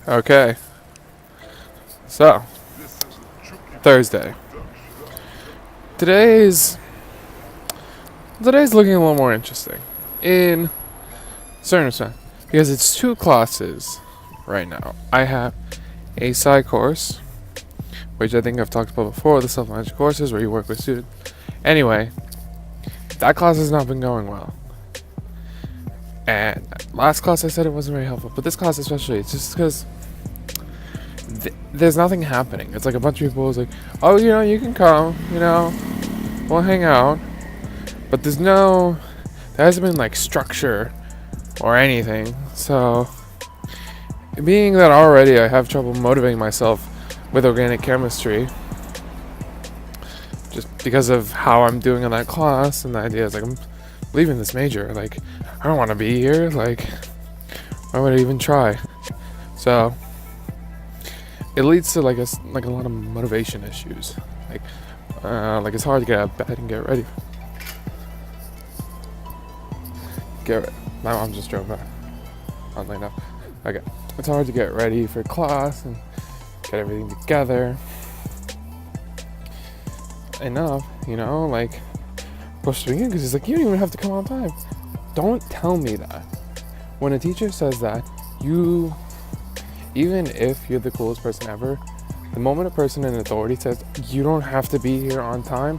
Okay, so Thursday. Today's today's looking a little more interesting in certain respect because it's two classes right now. I have a sci course, which I think I've talked about before, the self-managed courses where you work with students. Anyway, that class has not been going well. And last class I said it wasn't very helpful, but this class especially, it's just because there's nothing happening. It's like a bunch of people is like, oh, you can come, we'll hang out. But there hasn't been like structure or anything. So, being that already I have trouble motivating myself with organic chemistry, just because of how I'm doing in that class, and the idea is like, I'm leaving this major. Like, I don't want to be here. Like, why would I even try? So, it leads to like a lot of motivation issues. Like it's hard to get out of bed and get ready. My mom just drove by. Oddly enough. Okay. It's hard to get ready for class and get everything together. Enough, like push to begin because it's like you don't even have to come on time. Don't tell me that. When a teacher says that, even if you're the coolest person ever, the moment a person in authority says you don't have to be here on time,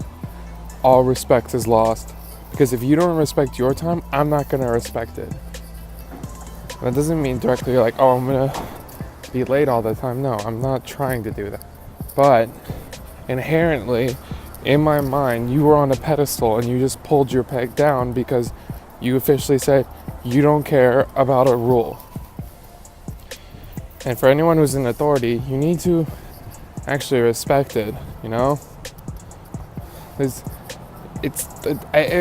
all respect is lost. Because if you don't respect your time, I'm not going to respect it. That doesn't mean directly like, oh, I'm going to be late all the time. No, I'm not trying to do that. But inherently, in my mind, you were on a pedestal and you just pulled your peg down because you officially said you don't care about a rule. And for anyone who's in authority, you need to actually respect it, I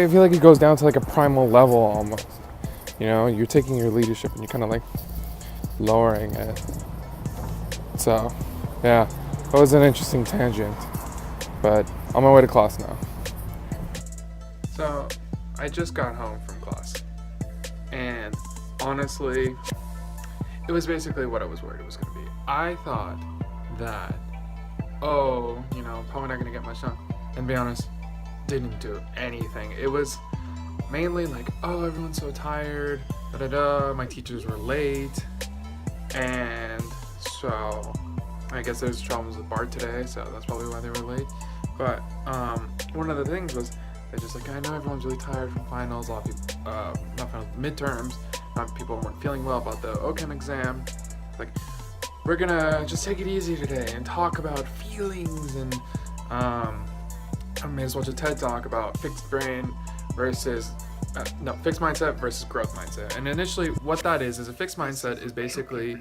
feel like it goes down to like a primal level almost. You're taking your leadership and you're kind of like lowering it. So, yeah, that was an interesting tangent. But on my way to class now. So, I just got home from class. And honestly, it was basically what I was worried it was going to be. I thought that, probably not going to get much done. And to be honest, didn't do anything. It was mainly like, oh, everyone's so tired, my teachers were late, and so I guess there's problems with BART today, so that's probably why they were late. But one of the things was they're just like, I know everyone's really tired from finals, a lot of people, not finals, midterms, people weren't feeling well about the OChem exam. Like, we're gonna just take it easy today and talk about feelings, and I may as well just TED Talk about fixed mindset versus growth mindset. And initially what that is a fixed mindset is basically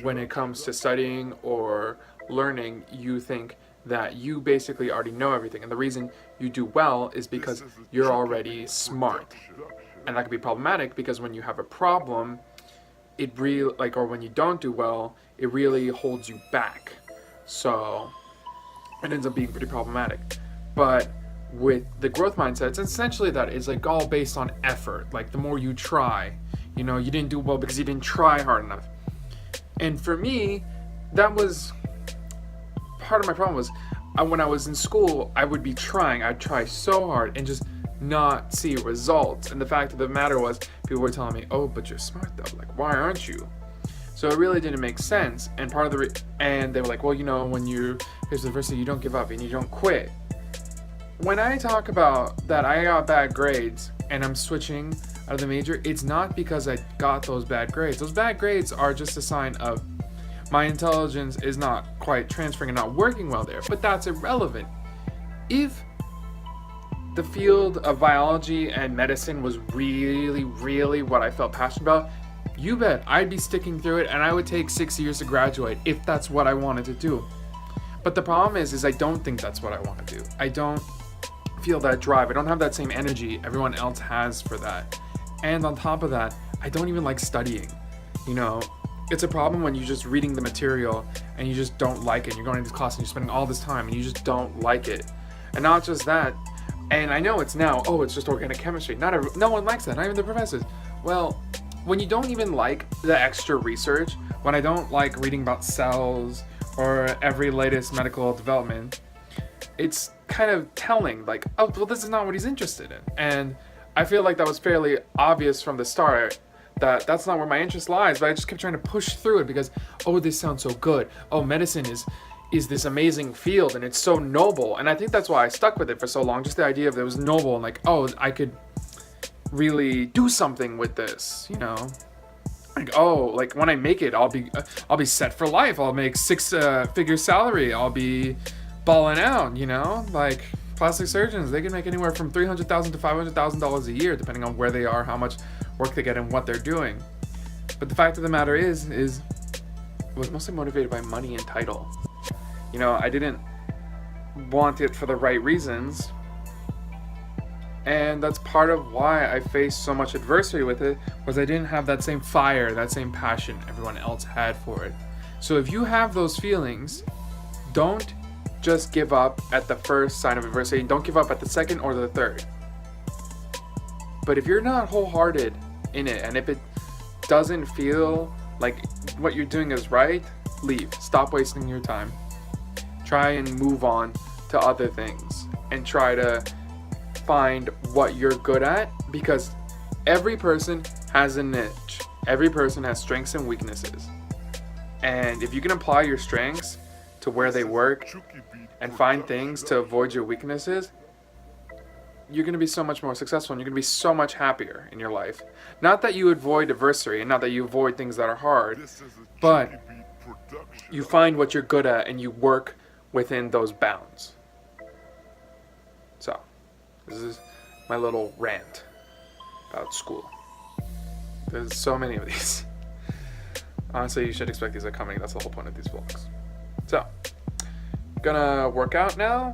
when it comes to studying or learning, you think that you basically already know everything. And the reason you do well is because you're already smart. And that could be problematic because when you have a problem, or when you don't do well, it really holds you back. So it ends up being pretty problematic. But with the growth mindset, it's essentially that it's like all based on effort. Like the more you try, you didn't do well because you didn't try hard enough. And for me, that was part of my problem was when I was in school, I would be trying. I'd try so hard and just not see results. And the fact of the matter was, people were telling me, oh, but you're smart though. Like, why aren't you? So it really didn't make sense. And part of and they were like, well, when you're here's the university, you don't give up and you don't quit. When I talk about that I got bad grades and I'm switching out of the major, it's not because I got those bad grades. Those bad grades are just a sign of my intelligence is not quite transferring and not working well there. But that's irrelevant. If the field of biology and medicine was really, really what I felt passionate about, you bet I'd be sticking through it and I would take 6 years to graduate if that's what I wanted to do. But the problem is I don't think that's what I want to do. I don't feel that drive. I don't have that same energy everyone else has for that. And on top of that, I don't even like studying. It's a problem when you're just reading the material and you just don't like it. You're going to this class and you're spending all this time and you just don't like it. And not just that, and I know it's now, it's just organic chemistry. No one likes that, not even the professors. Well, when you don't even like the extra research, when I don't like reading about cells or every latest medical development, it's kind of telling, like, oh, well, this is not what he's interested in. And I feel like that was fairly obvious from the start that that's not where my interest lies, but I just kept trying to push through it because, oh, this sounds so good. Oh, medicine is this amazing field and it's so noble. And I think that's why I stuck with it for so long, just the idea of it was noble and like, oh, I could really do something with this, you know? Like, oh, like when I make it, I'll be set for life. I'll make six-figure salary. I'll be balling out, you know? Like plastic surgeons, they can make anywhere from $300,000 to $500,000 a year, depending on where they are, how much work they get, and what they're doing. But the fact of the matter is I was mostly motivated by money and title. You know, I didn't want it for the right reasons. And that's part of why I faced so much adversity with it, was I didn't have that same fire, that same passion everyone else had for it. So if you have those feelings, don't just give up at the first sign of adversity. Don't give up at the second or the third. But if you're not wholehearted in it, and if it doesn't feel like what you're doing is right, leave. Stop wasting your time. Try and move on to other things and try to find what you're good at, because every person has a niche. Every person has strengths and weaknesses. And if you can apply your strengths to where they work and find things to avoid your weaknesses, you're going to be so much more successful and you're going to be so much happier in your life. Not that you avoid adversity and not that you avoid things that are hard, but you find what you're good at and you work within those bounds. So, this is my little rant about school. There's so many of these. Honestly, you should expect these are coming. That's the whole point of these vlogs. So, gonna work out now,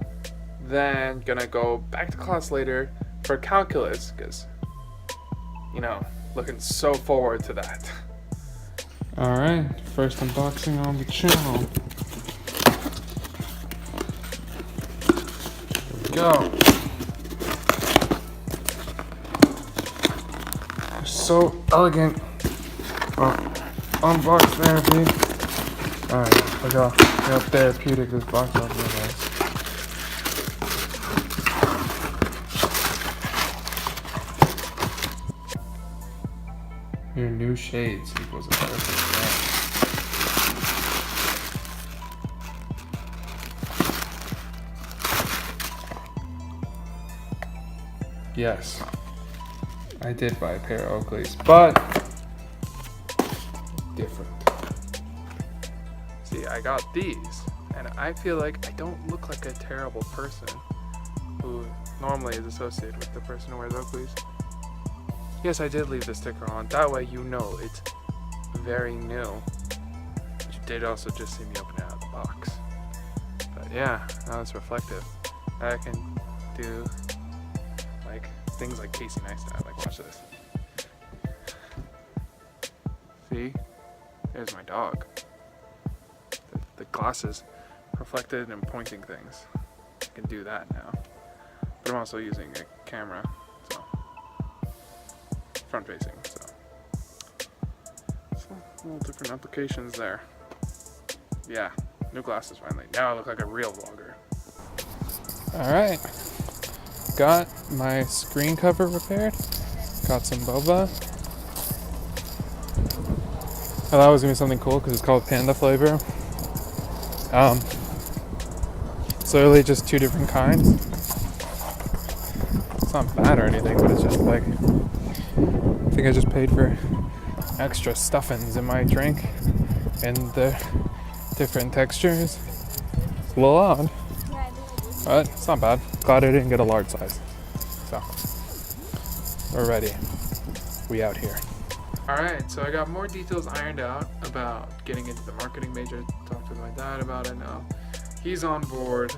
then gonna go back to class later for calculus, because, you know, looking so forward to that. Alright, first unboxing on the channel. Here we go. They're so elegant. Well, unbox therapy. Alright, look how therapeutic this box opener is. Your new shades equals a perfect match. Yes, I did buy a pair of Oakleys, but different. See, I got these, and I feel like I don't look like a terrible person who normally is associated with the person who wears Oakleys. Yes, I did leave the sticker on. That way you know it's very new. But you did also just see me open it out of the box. But yeah, now it's reflective. I can do like things like Casey Neistat. Like, watch this. See? There's my dog. The glasses reflected and pointing things. I can do that now. But I'm also using a camera. Front facing, so little different applications there. Yeah, new glasses finally. Now I look like a real vlogger. Alright, got my screen cover repaired, got some boba. I thought it was gonna be something cool because it's called panda flavor. It's literally just two different kinds. It's not bad or anything, but it's just like, I think I just paid for extra stuffings in my drink and the different textures. It's a little odd, but it's not bad. Glad I didn't get a large size. So, we're ready. We out here. Alright, so I got more details ironed out about getting into the marketing major. Talked with my dad about it now. He's on board,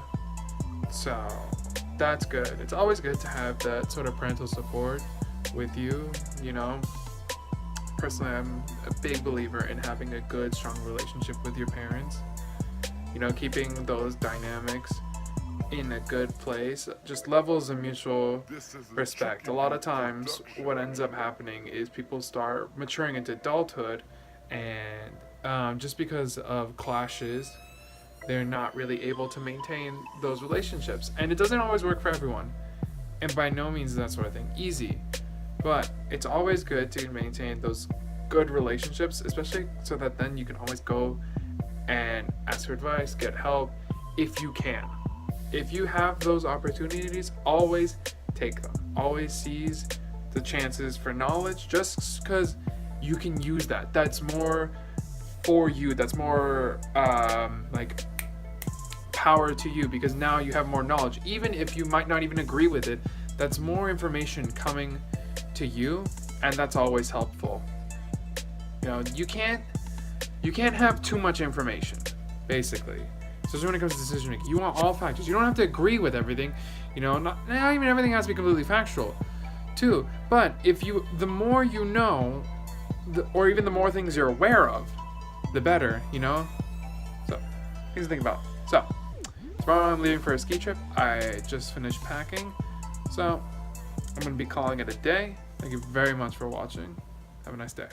so that's good. It's always good to have that sort of parental support with you, you know. Personally, I'm a big believer in having a good, strong relationship with your parents. You know, keeping those dynamics in a good place, just levels of mutual respect. A lot of times, what ends up happening is people start maturing into adulthood and just because of clashes, they're not really able to maintain those relationships. And it doesn't always work for everyone. And by no means that's what I think easy. But it's always good to maintain those good relationships, especially so that then you can always go and ask for advice, get help if you can. If you have those opportunities, always take them. Always seize the chances for knowledge, just because you can use that. That's more for you. That's more like power to you, because now you have more knowledge. Even if you might not even agree with it, that's more information coming to you, and that's always helpful. You know, you can't have too much information, basically. Especially when it comes to decision making. You want all factors. You don't have to agree with everything. You know, not even everything has to be completely factual, too. But the more you know, or even the more things you're aware of, the better, you know? So, things to think about. So, tomorrow I'm leaving for a ski trip. I just finished packing. So, I'm going to be calling it a day. Thank you very much for watching. Have a nice day.